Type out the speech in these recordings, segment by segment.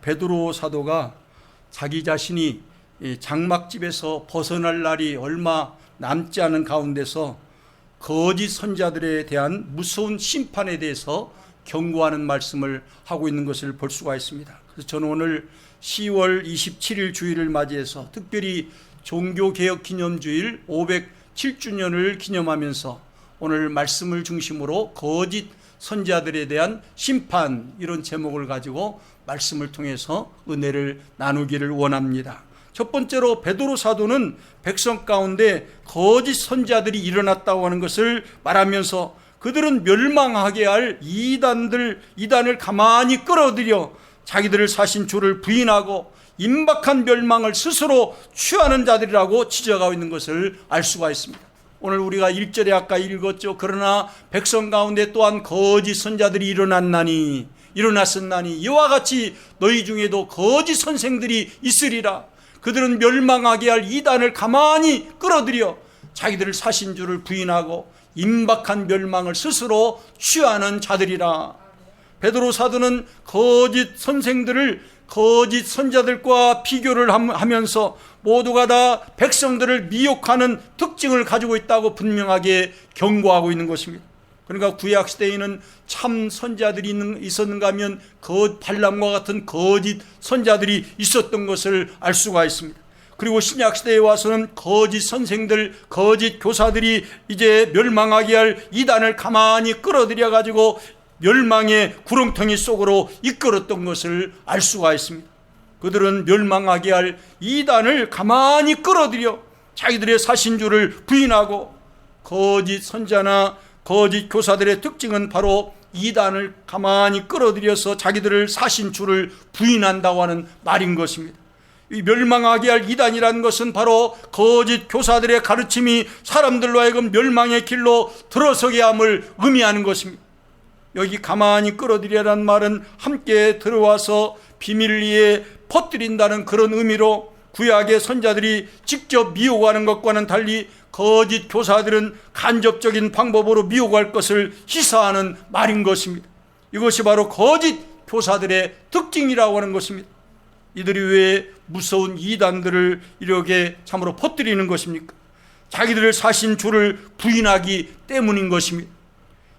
베드로 사도가 자기 자신이 장막집에서 벗어날 날이 얼마 남지 않은 가운데서 거짓 선자들에 대한 무서운 심판에 대해서 경고하는 말씀을 하고 있는 것을 볼 수가 있습니다. 그래서 저는 오늘 10월 27일 주일을 맞이해서 특별히 종교개혁기념주일 507주년을 기념하면서 오늘 말씀을 중심으로 거짓 선자들에 대한 심판, 이런 제목을 가지고 말씀을 통해서 은혜를 나누기를 원합니다. 첫 번째로 베드로 사도는 백성 가운데 거짓 선자들이 일어났다고 하는 것을 말하면서 그들은 멸망하게 할 이단을 가만히 끌어들여 자기들을 사신 주를 부인하고 임박한 멸망을 스스로 취하는 자들이라고 지적하고 있는 것을 알 수가 있습니다. 오늘 우리가 1절에 아까 읽었죠. 그러나 백성 가운데 또한 거짓 선자들이 일어났었나니 이와 같이 너희 중에도 거짓 선생들이 있으리라. 그들은 멸망하게 할 이단을 가만히 끌어들여 자기들을 사신 주를 부인하고 임박한 멸망을 스스로 취하는 자들이라. 베드로 사도는 거짓 선생들을 거짓 선자들과 비교를 하면서 모두가 다 백성들을 미혹하는 특징을 가지고 있다고 분명하게 경고하고 있는 것입니다. 그러니까 구약시대에는 참 선자들이 있었는가 하면 발람과 같은 거짓 선자들이 있었던 것을 알 수가 있습니다. 그리고 신약시대에 와서는 거짓 선생들, 거짓 교사들이 이제 멸망하게 할 이단을 가만히 끌어들여 가지고 멸망의 구렁텅이 속으로 이끌었던 것을 알 수가 있습니다. 그들은 멸망하게 할 이단을 가만히 끌어들여 자기들의 사신주를 부인하고, 거짓 선자나 거짓 교사들의 특징은 바로 이단을 가만히 끌어들여서 자기들을 사신주를 부인한다고 하는 말인 것입니다. 이 멸망하게 할 이단이라는 것은 바로 거짓 교사들의 가르침이 사람들로 하여금 멸망의 길로 들어서게 함을 의미하는 것입니다. 여기 가만히 끌어들이라는 말은 함께 들어와서 비밀리에 퍼뜨린다는 그런 의미로, 구약의 선자들이 직접 미혹하는 것과는 달리 거짓 교사들은 간접적인 방법으로 미혹할 것을 시사하는 말인 것입니다. 이것이 바로 거짓 교사들의 특징이라고 하는 것입니다. 이들이 왜 무서운 이단들을 이렇게 참으로 퍼뜨리는 것입니까? 자기들을 사신 주를 부인하기 때문인 것입니다.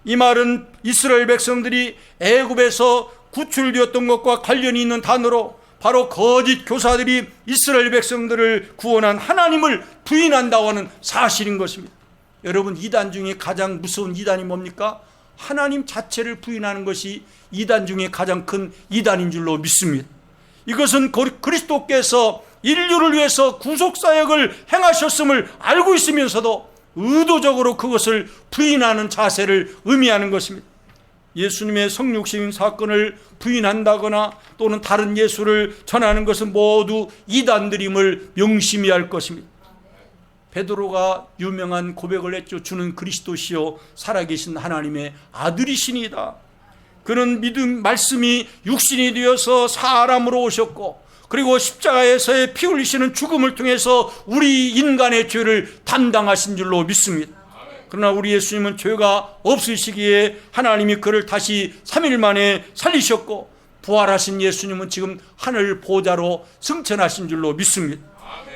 이 말은 이스라엘 백성들이 애굽에서 구출되었던 것과 관련이 있는 단어로, 바로 거짓 교사들이 이스라엘 백성들을 구원한 하나님을 부인한다고 하는 사실인 것입니다. 여러분, 이단 중에 가장 무서운 이단이 뭡니까? 하나님 자체를 부인하는 것이 이단 중에 가장 큰 이단인 줄로 믿습니다. 이것은 그리스도께서 인류를 위해서 구속사역을 행하셨음을 알고 있으면서도 의도적으로 그것을 부인하는 자세를 의미하는 것입니다. 예수님의 성육신 사건을 부인한다거나 또는 다른 예수를 전하는 것은 모두 이단들임을 명심해야 할 것입니다. 베드로가 유명한 고백을 했죠. 주는 그리스도시요 살아계신 하나님의 아들이시니이다. 그는 믿음 말씀이 육신이 되어서 사람으로 오셨고, 그리고 십자가에서의 피 흘리시는 죽음을 통해서 우리 인간의 죄를 담당하신 줄로 믿습니다. 그러나 우리 예수님은 죄가 없으시기에 하나님이 그를 다시 3일 만에 살리셨고, 부활하신 예수님은 지금 하늘 보좌로 승천하신 줄로 믿습니다.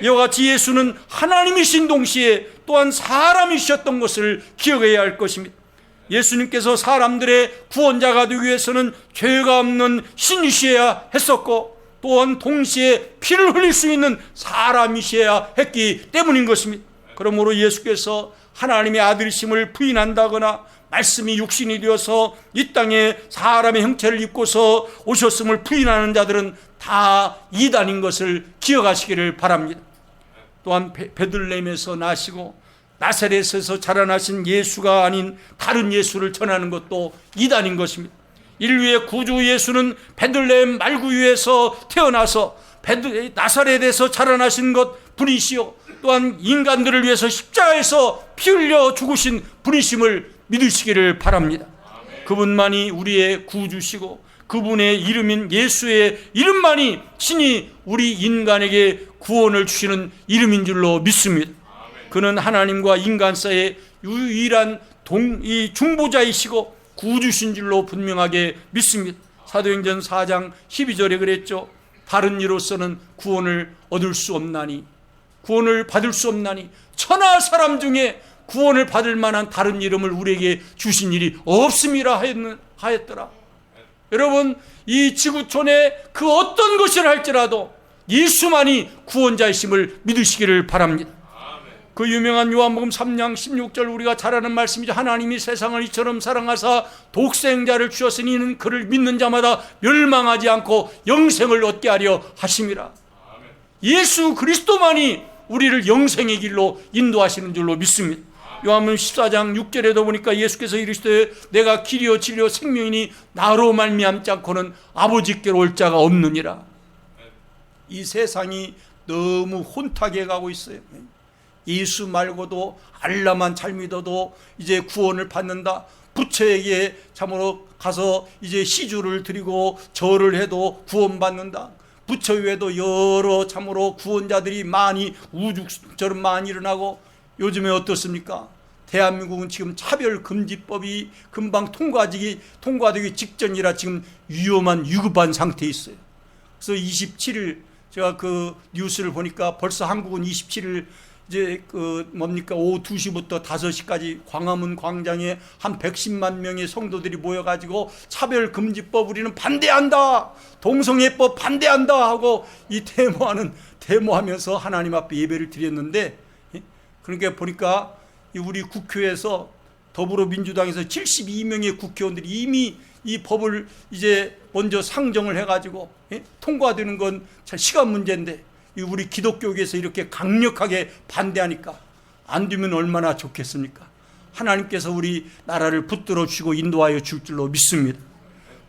이와 같이 예수는 하나님이신 동시에 또한 사람이셨던 것을 기억해야 할 것입니다. 예수님께서 사람들의 구원자가 되기 위해서는 죄가 없는 신이셔야 했었고, 또한 동시에 피를 흘릴 수 있는 사람이셔야 했기 때문인 것입니다. 그러므로 예수께서 하나님의 아들이심을 부인한다거나 말씀이 육신이 되어서 이 땅에 사람의 형체를 입고서 오셨음을 부인하는 자들은 다 이단인 것을 기억하시기를 바랍니다. 또한 베들레헴에서 나시고 나사렛에서 자라나신 예수가 아닌 다른 예수를 전하는 것도 이단인 것입니다. 인류의 구주 예수는 베들레헴 말구유에서 태어나서 나사렛에서 자라나신 것 분이시요, 또한 인간들을 위해서 십자가에서 피 흘려 죽으신 분이심을 믿으시기를 바랍니다. 그분만이 우리의 구주시고 그분의 이름인 예수의 이름만이 친히 우리 인간에게 구원을 주시는 이름인 줄로 믿습니다. 그는 하나님과 인간 사이의 유일한 중보자이시고 구주신 줄로 분명하게 믿습니다. 사도행전 4장 12절에 그랬죠. 다른 이로서는 구원을 얻을 수 없나니, 구원을 받을 수 없나니, 천하 사람 중에 구원을 받을 만한 다른 이름을 우리에게 주신 일이 없음이라 하였더라. 여러분, 이 지구촌에 그 어떤 것을 할지라도 예수만이 구원자이심을 믿으시기를 바랍니다. 그 유명한 요한복음 3장 16절 우리가 잘 아는 말씀이죠. 하나님이 세상을 이처럼 사랑하사 독생자를 주셨으니 이는 그를 믿는 자마다 멸망하지 않고 영생을 얻게 하려 하심이라. 예수 그리스도만이 우리를 영생의 길로 인도하시는 줄로 믿습니다. 요한복음 14장 6절에도 보니까 예수께서 이르시되 내가 길이요 진리요 생명이니 나로 말미암지 않고는 아버지께로 올 자가 없느니라. 이 세상이 너무 혼탁해 가고 있어요. 예수 말고도 알라만 잘 믿어도 이제 구원을 받는다. 부처에게 참으로 가서 이제 시주를 드리고 절을 해도 구원받는다. 부처 외에도 여러 참으로 구원자들이 많이 우죽처럼 많이 일어나고, 요즘에 어떻습니까? 대한민국은 지금 차별금지법이 금방 통과되기 직전이라 지금 위험한 위급한 상태에 있어요. 그래서 27일 제가 그 뉴스를 보니까 벌써 한국은 27일 이제 오후 2시부터 5시까지 광화문 광장에 한 110만 명의 성도들이 모여가지고 차별금지법 우리는 반대한다, 동성애법 반대한다 하고 이 데모하면서 하나님 앞에 예배를 드렸는데, 그러니까 보니까 우리 국회에서 더불어민주당에서 72명의 국회의원들이 이미 이 법을 이제 먼저 상정을 해가지고 통과되는 건 참 시간 문제인데, 우리 기독교계에서 이렇게 강력하게 반대하니까 안 되면 얼마나 좋겠습니까? 하나님께서 우리 나라를 붙들어 주시고 인도하여 줄 줄로 믿습니다.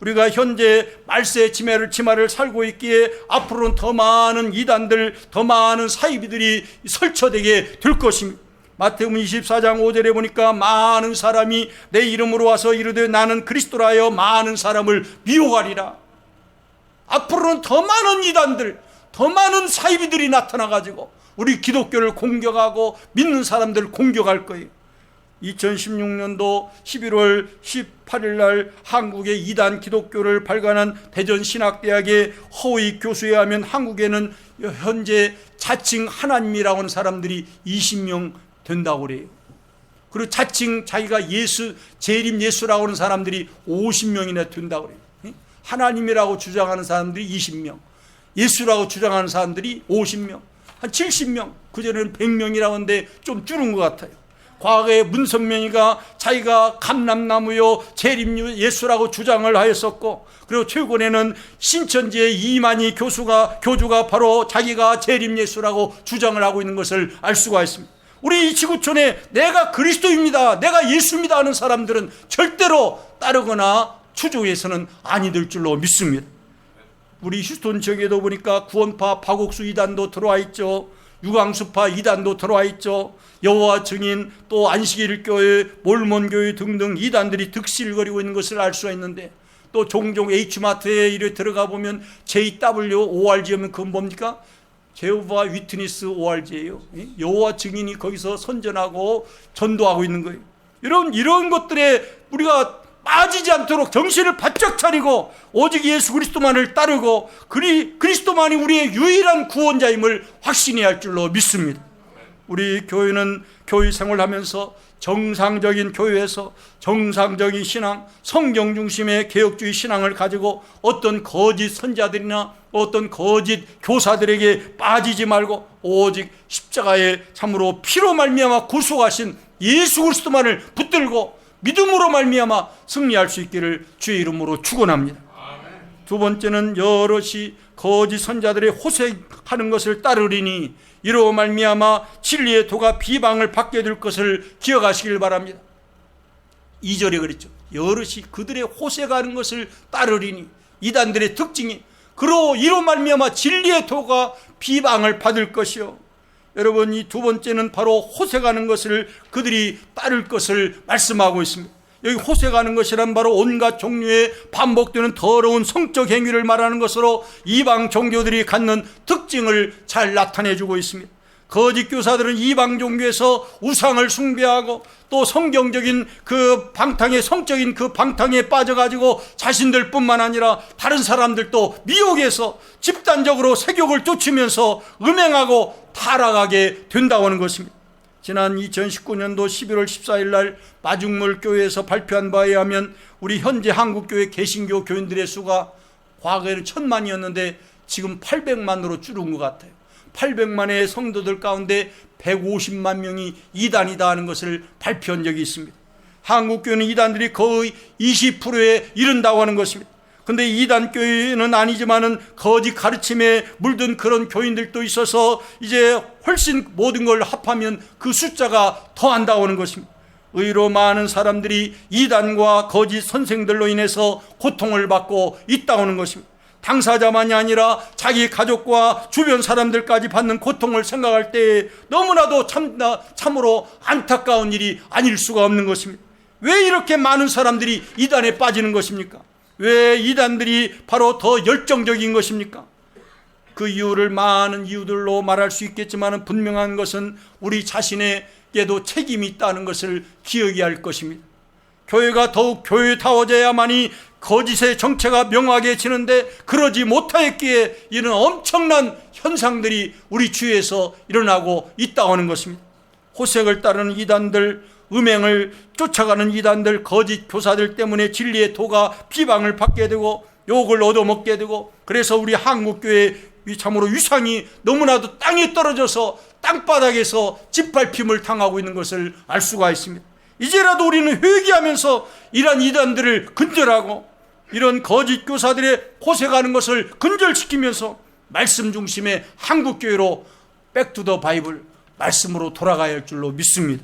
우리가 현재 말세 치마를 살고 있기에 앞으로는 더 많은 이단들, 더 많은 사이비들이 설쳐되게 될 것입니다. 마태복음 24장 5절에 보니까 많은 사람이 내 이름으로 와서 이르되 나는 그리스도라 하여 많은 사람을 미혹하리라. 앞으로는 더 많은 이단들, 더 많은 사이비들이 나타나가지고 우리 기독교를 공격하고 믿는 사람들을 공격할 거예요. 2016년도 11월 18일 날 한국의 이단 기독교를 발간한 대전신학대학의 허의 교수에 의하면 한국에는 현재 자칭 하나님이라고 하는 사람들이 20명 된다고 그래요. 그리고 자칭 자기가 재림 예수라고 하는 사람들이 50명이나 된다고 그래요. 하나님이라고 주장하는 사람들이 20명, 예수라고 주장하는 사람들이 50명, 한 70명, 그전에는 100명이라고 하는데 좀 줄은 것 같아요. 과거에 문선명이가 자기가 감람나무요 재림 예수라고 주장을 하였었고, 그리고 최근에는 신천지의 이만희 교주가 바로 자기가 재림 예수라고 주장을 하고 있는 것을 알 수가 있습니다. 우리 이 지구촌에 내가 그리스도입니다, 내가 예수입니다 하는 사람들은 절대로 따르거나 추종해서는 아니 될 줄로 믿습니다. 우리 휴스턴 지역에도 보니까 구원파 박옥수 이단도 들어와 있죠. 유광수파 이단도 들어와 있죠. 여호와 증인, 또 안식일교회, 몰몬교회 등등 이단들이 득실거리고 있는 것을 알 수가 있는데, 또 종종 H마트에 이래 들어가 보면 JWORG 하면 그건 뭡니까? 제호바 위트니스 ORG예요. 여호와 증인이 거기서 선전하고 전도하고 있는 거예요. 여러분, 이런 것들에 우리가 빠지지 않도록 정신을 바짝 차리고 오직 예수 그리스도만을 따르고 그리스도만이 우리의 유일한 구원자임을 확신해야 할 줄로 믿습니다. 우리 교회는 교회 생활하면서 정상적인 교회에서 정상적인 신앙, 성경 중심의 개혁주의 신앙을 가지고 어떤 거짓 선자들이나 어떤 거짓 교사들에게 빠지지 말고 오직 십자가에 참으로 피로 말미암아 구속하신 예수 그리스도만을 붙들고 믿음으로 말미암아 승리할 수 있기를 주의 이름으로 축원합니다. 두 번째는 여럿이 거짓 선자들의 호색하는 것을 따르리니 이로 말미암아 진리의 도가 비방을 받게 될 것을 기억하시길 바랍니다. 2절에 그랬죠. 여럿이 그들의 호색하는 것을 따르리니, 이단들의 특징이 이로 말미암아 진리의 도가 비방을 받을 것이요. 여러분, 이 두 번째는 바로 호색하는 것을 그들이 따를 것을 말씀하고 있습니다. 여기 호색하는 것이란 바로 온갖 종류의 반복되는 더러운 성적 행위를 말하는 것으로 이방 종교들이 갖는 특징을 잘 나타내주고 있습니다. 거짓 교사들은 이방 종교에서 우상을 숭배하고 또 성경적인 그 방탕의 성적인 그 방탕에 빠져가지고 자신들뿐만 아니라 다른 사람들도 미혹해서 집단적으로 세욕을 쫓으면서 음행하고 타락하게 된다고 하는 것입니다. 지난 2019년도 11월 14일 날 마중물 교회에서 발표한 바에 의하면 우리 현재 한국교회 개신교 교인들의 수가 과거에는 1000만이었는데 지금 800만으로 줄은 것 같아요. 800만의 성도들 가운데 150만 명이 이단이다 하는 것을 발표한 적이 있습니다. 한국교회는 이단들이 거의 20%에 이른다고 하는 것입니다. 근데 이단 교회는 아니지만은 거짓 가르침에 물든 그런 교인들도 있어서 이제 훨씬 모든 걸 합하면 그 숫자가 더한다고 하는 것입니다. 의로 많은 사람들이 이단과 거짓 선생들로 인해서 고통을 받고 있다고 하는 것입니다. 당사자만이 아니라 자기 가족과 주변 사람들까지 받는 고통을 생각할 때 너무나도 참으로 안타까운 일이 아닐 수가 없는 것입니다. 왜 이렇게 많은 사람들이 이단에 빠지는 것입니까? 왜 이단들이 바로 더 열정적인 것입니까? 그 이유를 많은 이유들로 말할 수 있겠지만 분명한 것은 우리 자신에게도 책임이 있다는 것을 기억해야 할 것입니다. 교회가 더욱 교회다워져야만이 거짓의 정체가 명확해지는데 그러지 못하였기에 이런 엄청난 현상들이 우리 주위에서 일어나고 있다고 하는 것입니다. 호색을 따르는 이단들, 음행을 쫓아가는 이단들, 거짓 교사들 때문에 진리의 도가 비방을 받게 되고 욕을 얻어먹게 되고, 그래서 우리 한국교회 참으로 위상이 너무나도 땅에 떨어져서 땅바닥에서 짓밟힘을 당하고 있는 것을 알 수가 있습니다. 이제라도 우리는 회개하면서 이러한 이단들을 근절하고 이런 거짓 교사들의 호색하는 것을 근절시키면서 말씀 중심의 한국교회로 백투더 바이블 말씀으로 돌아가야 할 줄로 믿습니다.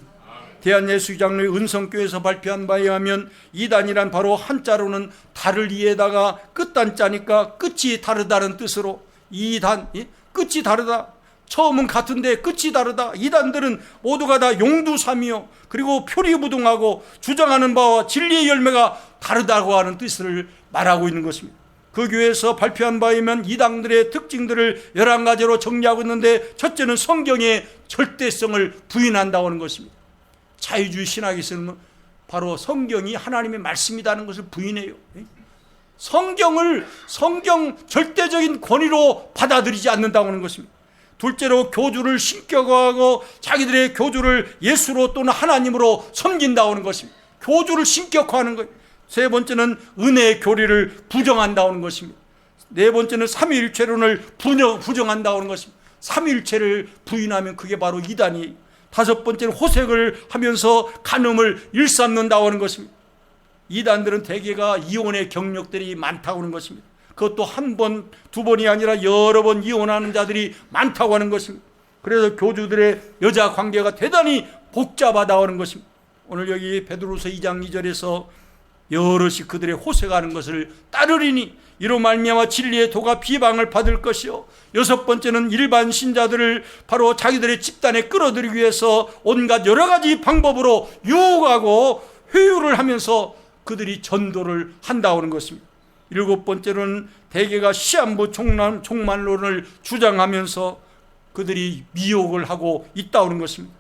대한예수장로회 은성교회에서 발표한 바에 의하면 이단이란 바로 한자로는 달을 이에다가 끝단자니까 끝이 다르다는 뜻으로 이단, 끝이 다르다. 처음은 같은데 끝이 다르다. 이단들은 모두가 다 용두삼이요, 그리고 표리부동하고 주장하는 바와 진리의 열매가 다르다고 하는 뜻을 말하고 있는 것입니다. 그 교회에서 발표한 바에 의하면 이단들의 특징들을 11가지로 정리하고 있는데, 첫째는 성경의 절대성을 부인한다고 하는 것입니다. 자유주의 신학에서는 바로 성경이 하나님의 말씀이라는 것을 부인해요. 성경 절대적인 권위로 받아들이지 않는다고 하는 것입니다. 둘째로 교주를 신격화하고 자기들의 교주를 예수로 또는 하나님으로 섬긴다고 하는 것입니다. 교주를 신격화하는 거예요. 세 번째는 은혜의 교리를 부정한다고 하는 것입니다. 네 번째는 삼위일체론을 부정한다고 하는 것입니다. 삼위일체를 부인하면 그게 바로 이단이에요. 다섯 번째는 호색을 하면서 간음을 일삼는다고 하는 것입니다. 이단들은 대개가 이혼의 경력들이 많다고 하는 것입니다. 그것도 한 번, 두 번이 아니라 여러 번 이혼하는 자들이 많다고 하는 것입니다. 그래서 교주들의 여자 관계가 대단히 복잡하다고 하는 것입니다. 오늘 여기 베드로서 2장 2절에서 여럿이 그들의 호색하는 것을 따르리니 이로 말미암아 진리의 도가 비방을 받을 것이요, 여섯 번째는 일반 신자들을 바로 자기들의 집단에 끌어들이기 위해서 온갖 여러 가지 방법으로 유혹하고 회유를 하면서 그들이 전도를 한다고 하는 것입니다. 일곱 번째로는 대개가 시한부 종말론을 주장하면서 그들이 미혹을 하고 있다고 하는 것입니다.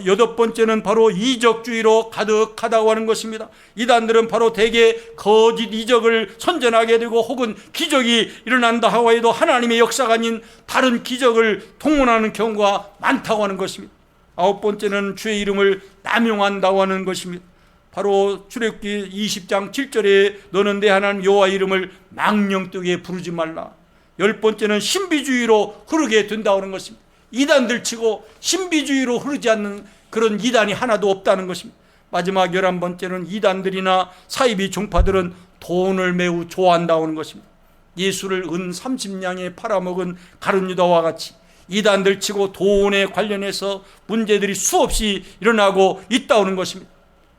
여덟 번째는 바로 이적주의로 가득하다고 하는 것입니다. 이단들은 바로 대개 거짓 이적을 선전하게 되고 혹은 기적이 일어난다 하더라도 하나님의 역사가 아닌 다른 기적을 동원하는 경우가 많다고 하는 것입니다. 아홉 번째는 주의 이름을 남용한다고 하는 것입니다. 바로 출애굽기 20장 7절에 너는 내 하나님 여호와 이름을 망령되게 부르지 말라. 열 번째는 신비주의로 흐르게 된다고 하는 것입니다. 이단들 치고 신비주의로 흐르지 않는 그런 이단이 하나도 없다는 것입니다. 마지막 11번째는 이단들이나 사이비 종파들은 돈을 매우 좋아한다고 하는 것입니다. 예수를 은 30냥에 팔아먹은 가룟유다와 같이 이단들 치고 돈에 관련해서 문제들이 수없이 일어나고 있다고 하는 것입니다.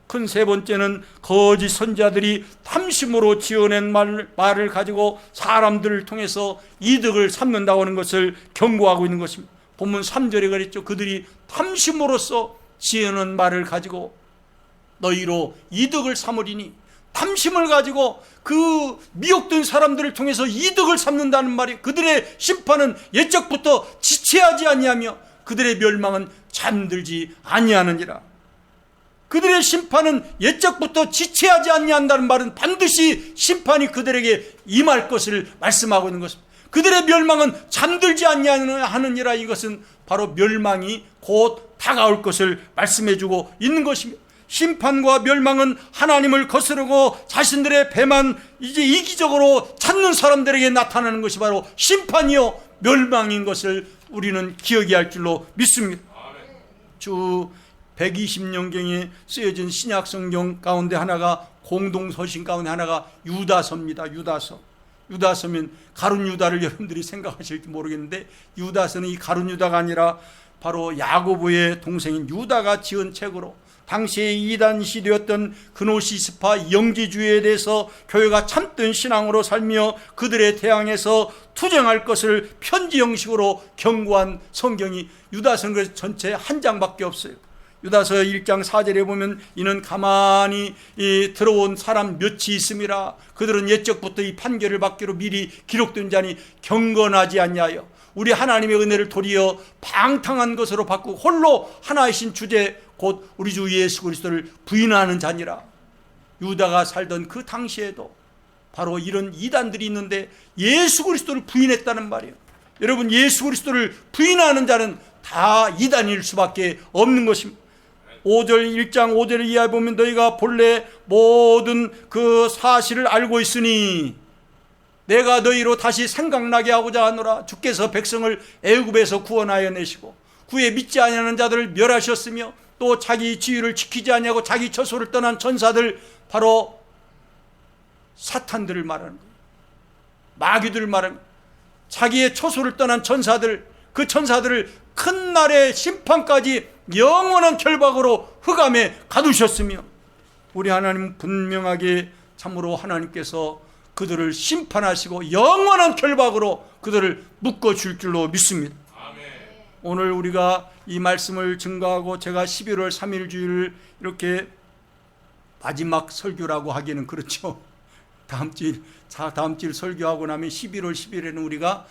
큰 세 번째는 거짓 선지자들이 탐심으로 지어낸 말을 가지고 사람들을 통해서 이득을 삼는다고 하는 것을 경고하고 있는 것입니다. 본문 3절에 그랬죠. 그들이 탐심으로써 지어낸 말을 가지고 너희로 이득을 삼으리니, 탐심을 가지고 그 미혹된 사람들을 통해서 이득을 삼는다는 말이, 그들의 심판은 옛적부터 지체하지 아니하며 그들의 멸망은 잠들지 아니하느니라. 그들의 심판은 옛적부터 지체하지 아니한다는 말은 반드시 심판이 그들에게 임할 것을 말씀하고 있는 것입니다. 그들의 멸망은 잠들지 아니하느니라. 이것은 바로 멸망이 곧 다가올 것을 말씀해주고 있는 것입니다. 심판과 멸망은 하나님을 거스르고 자신들의 배만 이제 이기적으로 찾는 사람들에게 나타나는 것이 바로 심판이요 멸망인 것을 우리는 기억해야 할 줄로 믿습니다. 주 120년경에 쓰여진 신약성경 가운데 하나가, 공동서신 가운데 하나가 유다서입니다. 유다서면 가룟 유다를 여러분들이 생각하실지 모르겠는데, 유다서는 이 가룟 유다가 아니라 바로 야고보의 동생인 유다가 지은 책으로 당시에 이단 시대였던 그노시스파 영지주의에 대해서 교회가 참된 신앙으로 살며 그들의 대항에서 투쟁할 것을 편지 형식으로 경고한 성경이 유다서는 전체 한 장밖에 없어요. 유다서 1장 4절에 보면 이는 가만히 들어온 사람 몇이 있음이라. 그들은 옛적부터 이 판결을 받기로 미리 기록된 자니 경건하지 아니하여 우리 하나님의 은혜를 도리어 방탕한 것으로 바꾸고 홀로 하나이신 주제 곧 우리 주 예수 그리스도를 부인하는 자니라. 유다가 살던 그 당시에도 바로 이런 이단들이 있는데 예수 그리스도를 부인했다는 말이에요. 여러분, 예수 그리스도를 부인하는 자는 다 이단일 수밖에 없는 것입니다. 1장 5절을 이하에 보면 너희가 본래 모든 그 사실을 알고 있으니 내가 너희로 다시 생각나게 하고자 하노라. 주께서 백성을 애굽에서 구원하여 내시고 그의 믿지 아니하는 자들을 멸하셨으며 또 자기 지위를 지키지 아니하고 자기 처소를 떠난 천사들, 바로 사탄들을 말하는 거예요. 마귀들을 말하는 거예요. 자기의 처소를 떠난 천사들, 그 천사들을 큰 날의 심판까지 영원한 결박으로 흑암에 가두셨으며 우리 하나님은 분명하게 참으로 하나님께서 그들을 심판하시고 영원한 결박으로 그들을 묶어줄 줄로 믿습니다. 아멘. 오늘 우리가 이 말씀을 증거하고 제가 11월 3일 주일을 이렇게 마지막 설교라고 하기는 그렇죠. 다음 주일 설교하고 나면 11월 10일에는 우리가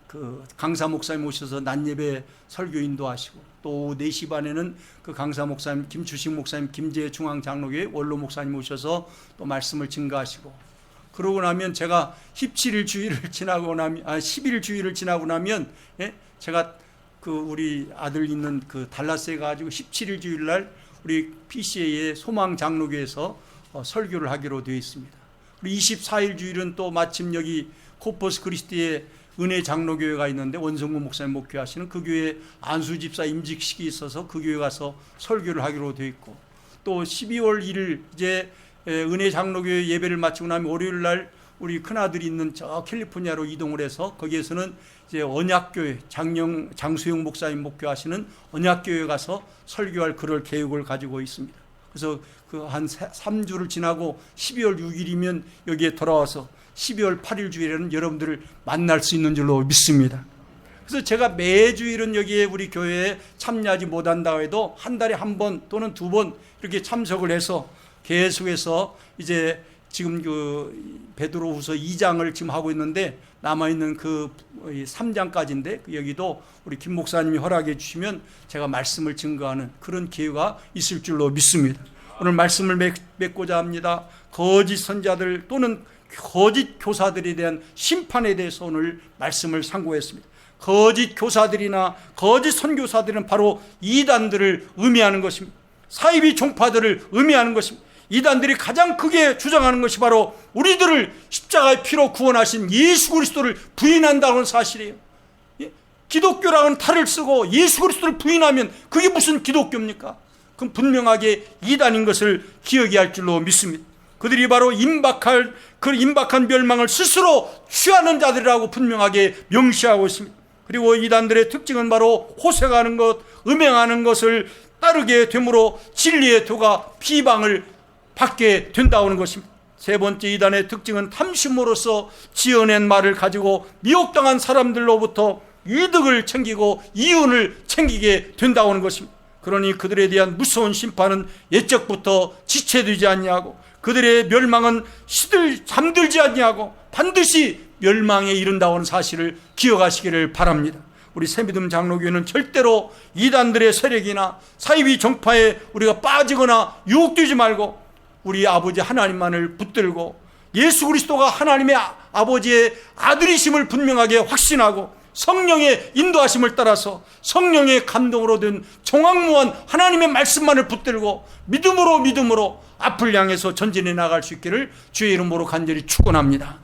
그 강사 목사님 오셔서 낮예배 설교 인도하시고 또 4시 반에는 그 강사 목사님 김추식 목사님 김제 중앙장로교회 원로 목사님 오셔서 또 말씀을 증거하시고, 그러고 나면 제가 17일 주일을 지나고 나면 10일 주일을 지나고 나면 제가 그 우리 아들 있는 그 달라스에 가지고 17일 주일 날 우리 PCA의 소망 장로교에서 설교를 하기로 되어 있습니다. 그리고 24일 주일은 또 마침 여기 코퍼스 크리스티의 은혜 장로교회가 있는데 원성구 목사님 목회하시는 그 교회 안수 집사 임직식이 있어서 그 교회 가서 설교를 하기로 되어 있고, 또 12월 1일 이제 은혜 장로교회 예배를 마치고 나면 월요일 날 우리 큰아들이 있는 저 캘리포니아로 이동을 해서 거기에서는 이제 언약교회 장수영 목사님 목회하시는 언약교회 가서 설교할 그럴 계획을 가지고 있습니다. 그래서 그 한 3주를 지나고 12월 6일이면 여기에 돌아와서 12월 8일 주일에는 여러분들을 만날 수 있는 줄로 믿습니다. 그래서 제가 매주일은 여기에 우리 교회에 참여하지 못한다고 해도 한 달에 한 번 또는 2번 이렇게 참석을 해서 계속해서 이제 지금 그 베드로후서 2장을 지금 하고 있는데 남아있는 그 3장까지인데 여기도 우리 김 목사님이 허락해 주시면 제가 말씀을 증거하는 그런 기회가 있을 줄로 믿습니다. 오늘 말씀을 맺고자 합니다. 거짓 선자들 또는 거짓 교사들에 대한 심판에 대해서 오늘 말씀을 상고했습니다. 거짓 교사들이나 거짓 선교사들은 바로 이단들을 의미하는 것입니다. 사이비 종파들을 의미하는 것입니다. 이단들이 가장 크게 주장하는 것이 바로 우리들을 십자가의 피로 구원하신 예수 그리스도를 부인한다는 사실이에요. 기독교라는 탈을 쓰고 예수 그리스도를 부인하면 그게 무슨 기독교입니까? 그건 분명하게 이단인 것을 기억해야 할 줄로 믿습니다. 그들이 바로 그 임박한 멸망을 스스로 취하는 자들이라고 분명하게 명시하고 있습니다. 그리고 이단들의 특징은 바로 호색하는 것, 음행하는 것을 따르게 되므로 진리의 도가 비방을 받게 된다는 것입니다. 세 번째 이단의 특징은 탐심으로서 지어낸 말을 가지고 미혹당한 사람들로부터 이득을 챙기고 이윤을 챙기게 된다는 것입니다. 그러니 그들에 대한 무서운 심판은 옛적부터 지체되지 아니하고 그들의 멸망은 잠들지 아니하고 반드시 멸망에 이른다는 사실을 기억하시기를 바랍니다. 우리 새믿음 장로교회는 절대로 이단들의 세력이나 사이비 정파에 우리가 빠지거나 유혹되지 말고 우리 아버지 하나님만을 붙들고 예수 그리스도가 하나님의 아버지의 아들이심을 분명하게 확신하고 성령의 인도하심을 따라서 성령의 감동으로 된 정확무한 하나님의 말씀만을 붙들고 믿음으로 앞을 향해서 전진해 나갈 수 있기를 주의 이름으로 간절히 축원합니다.